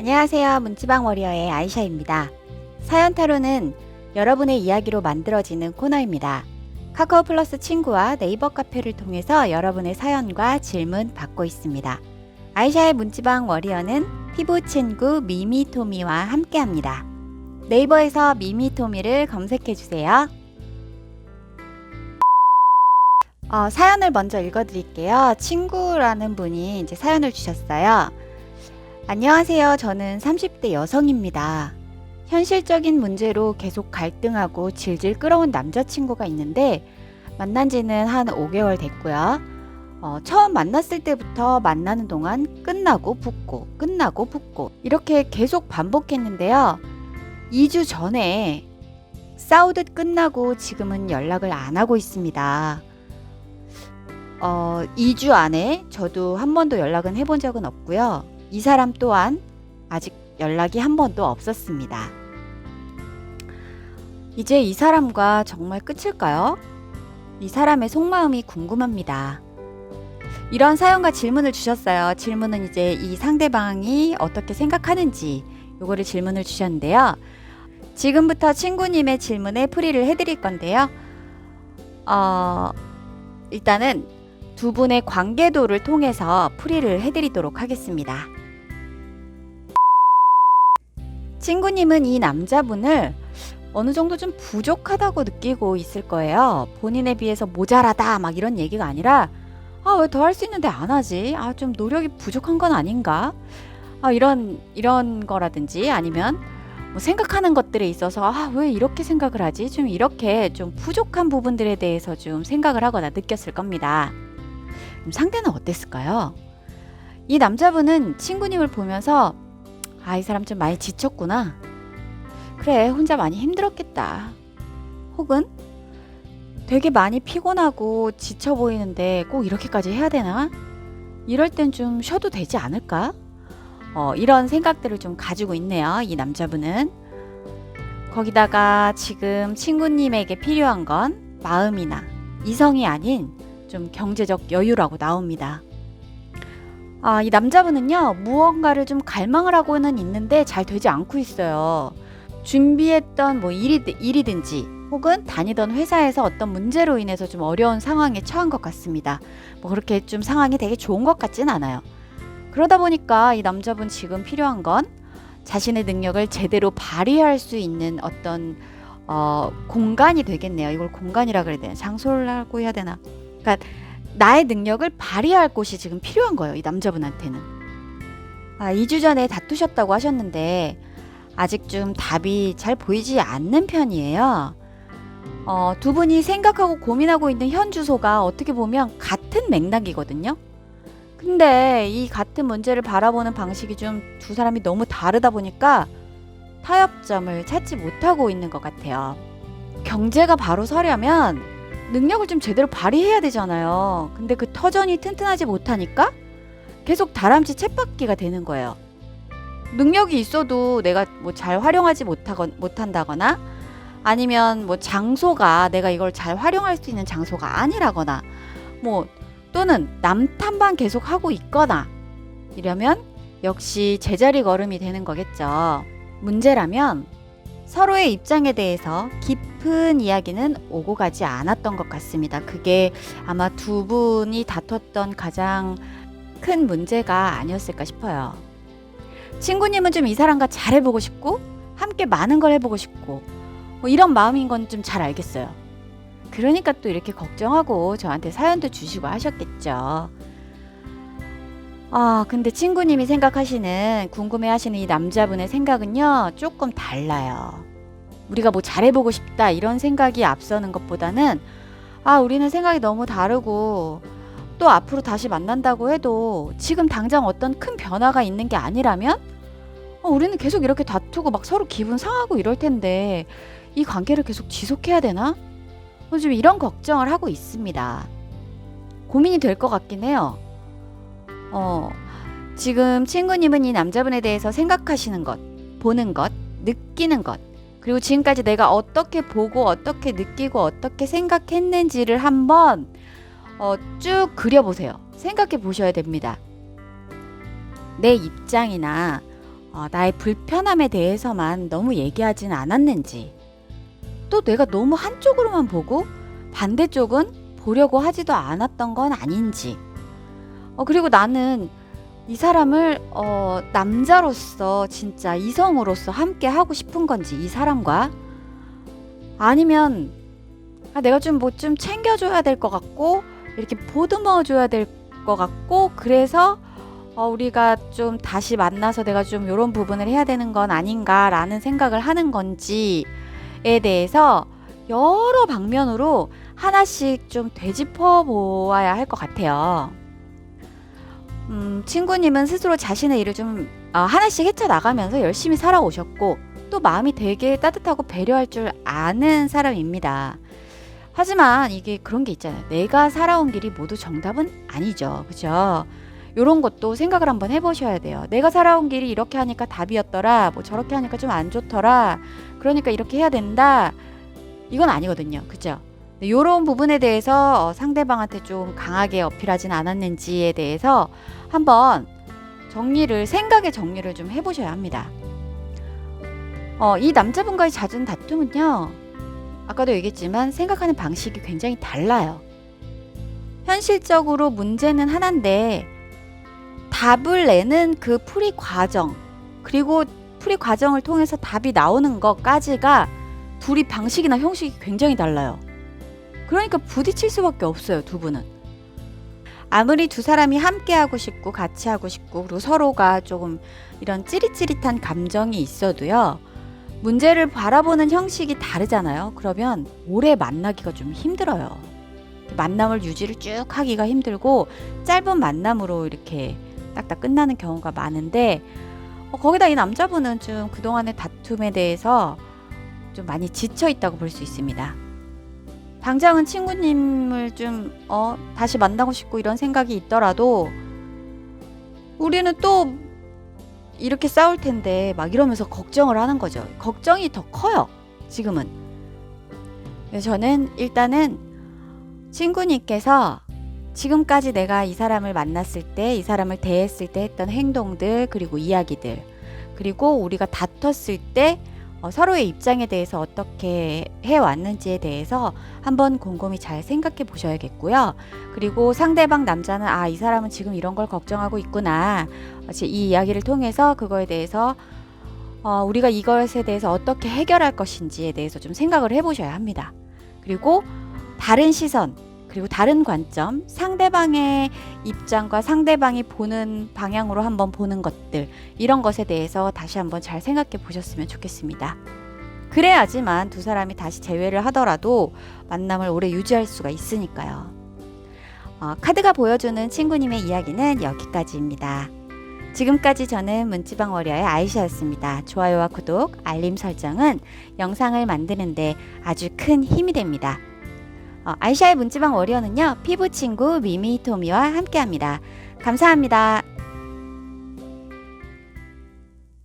안녕하세요. 문지방 워리어의 아이샤입니다. 사연 타로는 여러분의 이야기로 만들어지는 코너입니다. 카카오 플러스 친구와 네이버 카페를 통해서 여러분의 사연과 질문 받고 있습니다. 아이샤의 문지방 워리어는 피부 친구 미미토미와 함께합니다. 네이버에서 미미토미를 검색해주세요. 사연을 먼저 읽어드릴게요. 친구라는 분이 이제 사연을 주셨어요. 안녕하세요. 저는 30대 여성입니다. 현실적인 문제로 계속 갈등하고 질질 끌어온 남자친구가 있는데 만난 지는 한 5개월 됐고요. 처음 만났을 때부터 만나는 동안 끝나고 붙고 이렇게 계속 반복했는데요. 2주 전에 싸우듯 끝나고 지금은 연락을 안 하고 있습니다. 2주 안에 저도 한 번도 연락은 해본 적은 없고요. 이 사람 또한 아직 연락이 한 번도 없었습니다. 이제 이 사람과 정말 끝일까요? 이 사람의 속마음이 궁금합니다. 이런 사연과 질문을 주셨어요. 질문은 이제 이 상대방이 어떻게 생각하는지 요거를 질문을 주셨는데요. 지금부터 친구님의 질문에 풀이를 해드릴 건데요. 일단은 두 분의 관계도를 통해서 풀이를 해드리도록 하겠습니다. 친구님은 이 남자분을 어느 정도 좀 부족하다고 느끼고 있을 거예요. 본인에 비해서 모자라다 막 이런 얘기가 아니라 왜 더 할 수 있는데 안 하지? 좀 노력이 부족한 건 아닌가? 이런 거라든지 아니면 뭐 생각하는 것들에 있어서 왜 이렇게 생각을 하지? 좀 이렇게 좀 부족한 부분들에 대해서 좀 생각을 하거나 느꼈을 겁니다. 그럼 상대는 어땠을까요? 이 남자분은 친구님을 보면서 이 사람 좀 많이 지쳤구나. 그래, 혼자 많이 힘들었겠다. 혹은 되게 많이 피곤하고 지쳐 보이는데 꼭 이렇게까지 해야 되나? 이럴 땐 좀 쉬어도 되지 않을까? 이런 생각들을 좀 가지고 있네요. 이 남자분은. 거기다가 지금 친구님에게 필요한 건 마음이나 이성이 아닌 좀 경제적 여유라고 나옵니다. 이 남자분은요, 무언가를 좀 갈망을 하고는 있는데 잘 되지 않고 있어요. 준비했던 뭐 일이든지 혹은 다니던 회사에서 어떤 문제로 인해서 좀 어려운 상황에 처한 것 같습니다. 뭐 그렇게 좀 상황이 되게 좋은 것 같진 않아요. 그러다 보니까 이 남자분 지금 필요한 건 자신의 능력을 제대로 발휘할 수 있는 어떤 공간이 되겠네요. 이걸 공간이라 그래야 되나? 장소라고 해야 되나? 그러니까 나의 능력을 발휘할 곳이 지금 필요한 거예요. 이 남자분한테는. 2주 전에 다투셨다고 하셨는데 아직 좀 답이 잘 보이지 않는 편이에요. 두 분이 생각하고 고민하고 있는 현 주소가 어떻게 보면 같은 맥락이거든요. 근데 이 같은 문제를 바라보는 방식이 좀 두 사람이 너무 다르다 보니까 타협점을 찾지 못하고 있는 것 같아요. 경제가 바로 서려면 능력을 좀 제대로 발휘해야 되잖아요. 근데 그 터전이 튼튼하지 못하니까 계속 다람쥐 쳇바퀴가 되는 거예요. 능력이 있어도 내가 뭐 잘 활용하지 못한다거나 아니면 뭐 장소가 내가 이걸 잘 활용할 수 있는 장소가 아니라거나 뭐 또는 남 탓만 계속 하고 있거나 이러면 역시 제자리 걸음이 되는 거겠죠. 문제라면 서로의 입장에 대해서 깊은 이야기는 오고 가지 않았던 것 같습니다. 그게 아마 두 분이 다퉜던 가장 큰 문제가 아니었을까 싶어요. 친구님은 좀 이 사람과 잘 해보고 싶고 함께 많은 걸 해보고 싶고 뭐 이런 마음인 건 좀 잘 알겠어요. 그러니까 또 이렇게 걱정하고 저한테 사연도 주시고 하셨겠죠. 근데 친구님이 궁금해하시는 이 남자분의 생각은요, 조금 달라요. 우리가 뭐 잘해보고 싶다 이런 생각이 앞서는 것보다는 우리는 생각이 너무 다르고 또 앞으로 다시 만난다고 해도 지금 당장 어떤 큰 변화가 있는 게 아니라면 우리는 계속 이렇게 다투고 막 서로 기분 상하고 이럴 텐데 이 관계를 계속 지속해야 되나? 좀 이런 걱정을 하고 있습니다. 고민이 될 것 같긴 해요. 지금 친구님은 이 남자분에 대해서 생각하시는 것, 보는 것, 느끼는 것, 그리고 지금까지 내가 어떻게 보고 어떻게 느끼고 어떻게 생각했는지를 한번 쭉 그려보세요. 생각해 보셔야 됩니다. 내 입장이나 나의 불편함에 대해서만 너무 얘기하진 않았는지, 또 내가 너무 한쪽으로만 보고 반대쪽은 보려고 하지도 않았던 건 아닌지, 그리고 나는 이 사람을 남자로서 진짜 이성으로서 함께 하고 싶은 건지 이 사람과, 아니면 내가 좀 뭐 좀 챙겨줘야 될 것 같고 이렇게 보듬어 줘야 될 것 같고, 그래서 우리가 좀 다시 만나서 내가 좀 이런 부분을 해야 되는 건 아닌가라는 생각을 하는 건지에 대해서 여러 방면으로 하나씩 좀 되짚어 보아야 할 것 같아요. 친구님은 스스로 자신의 일을 좀 하나씩 헤쳐나가면서 열심히 살아오셨고, 또 마음이 되게 따뜻하고 배려할 줄 아는 사람입니다. 하지만 이게 그런 게 있잖아요. 내가 살아온 길이 모두 정답은 아니죠. 그죠? 요런 것도 생각을 한번 해보셔야 돼요. 내가 살아온 길이 이렇게 하니까 답이었더라, 뭐 저렇게 하니까 좀 안 좋더라, 그러니까 이렇게 해야 된다, 이건 아니거든요. 그죠? 요런 부분에 대해서 상대방한테 좀 강하게 어필하진 않았는지에 대해서 한번 생각의 정리를 좀 해보셔야 합니다. 이 남자분과의 잦은 다툼은요, 아까도 얘기했지만 생각하는 방식이 굉장히 달라요. 현실적으로 문제는 하나인데 답을 내는 그 풀이 과정, 그리고 풀이 과정을 통해서 답이 나오는 것까지가 둘이 방식이나 형식이 굉장히 달라요. 그러니까 부딪힐 수밖에 없어요, 두 분은. 아무리 두 사람이 함께 하고 싶고 같이 하고 싶고, 그리고 서로가 조금 이런 찌릿찌릿한 감정이 있어도요, 문제를 바라보는 형식이 다르잖아요. 그러면 오래 만나기가 좀 힘들어요. 만남을 유지를 쭉 하기가 힘들고 짧은 만남으로 이렇게 딱딱 끝나는 경우가 많은데, 거기다 이 남자분은 좀 그동안의 다툼에 대해서 좀 많이 지쳐 있다고 볼 수 있습니다. 당장은 친구님을 좀 다시 만나고 싶고 이런 생각이 있더라도 우리는 또 이렇게 싸울 텐데 막 이러면서 걱정을 하는 거죠. 걱정이 더 커요, 지금은. 그래서 저는 일단은 친구님께서 지금까지 내가 이 사람을 만났을 때, 이 사람을 대했을 때 했던 행동들, 그리고 이야기들, 그리고 우리가 다퉜을 때 서로의 입장에 대해서 어떻게 해왔는지에 대해서 한번 곰곰이 잘 생각해 보셔야겠고요. 그리고 상대방 남자는 이 사람은 지금 이런 걸 걱정하고 있구나, 이 이야기를 통해서 그거에 대해서 우리가 이것에 대해서 어떻게 해결할 것인지에 대해서 좀 생각을 해보셔야 합니다. 그리고 다른 시선, 그리고 다른 관점, 상대방의 입장과 상대방이 보는 방향으로 한번 보는 것들, 이런 것에 대해서 다시 한번 잘 생각해 보셨으면 좋겠습니다. 그래야지만 두 사람이 다시 재회를 하더라도 만남을 오래 유지할 수가 있으니까요. 카드가 보여주는 친구님의 이야기는 여기까지입니다. 지금까지 저는 문지방 워리어의 아이샤였습니다. 좋아요와 구독, 알림 설정은 영상을 만드는데 아주 큰 힘이 됩니다. 아이샤의 문지방 워리어는요, 피부 친구 미미토미와 함께합니다. 감사합니다.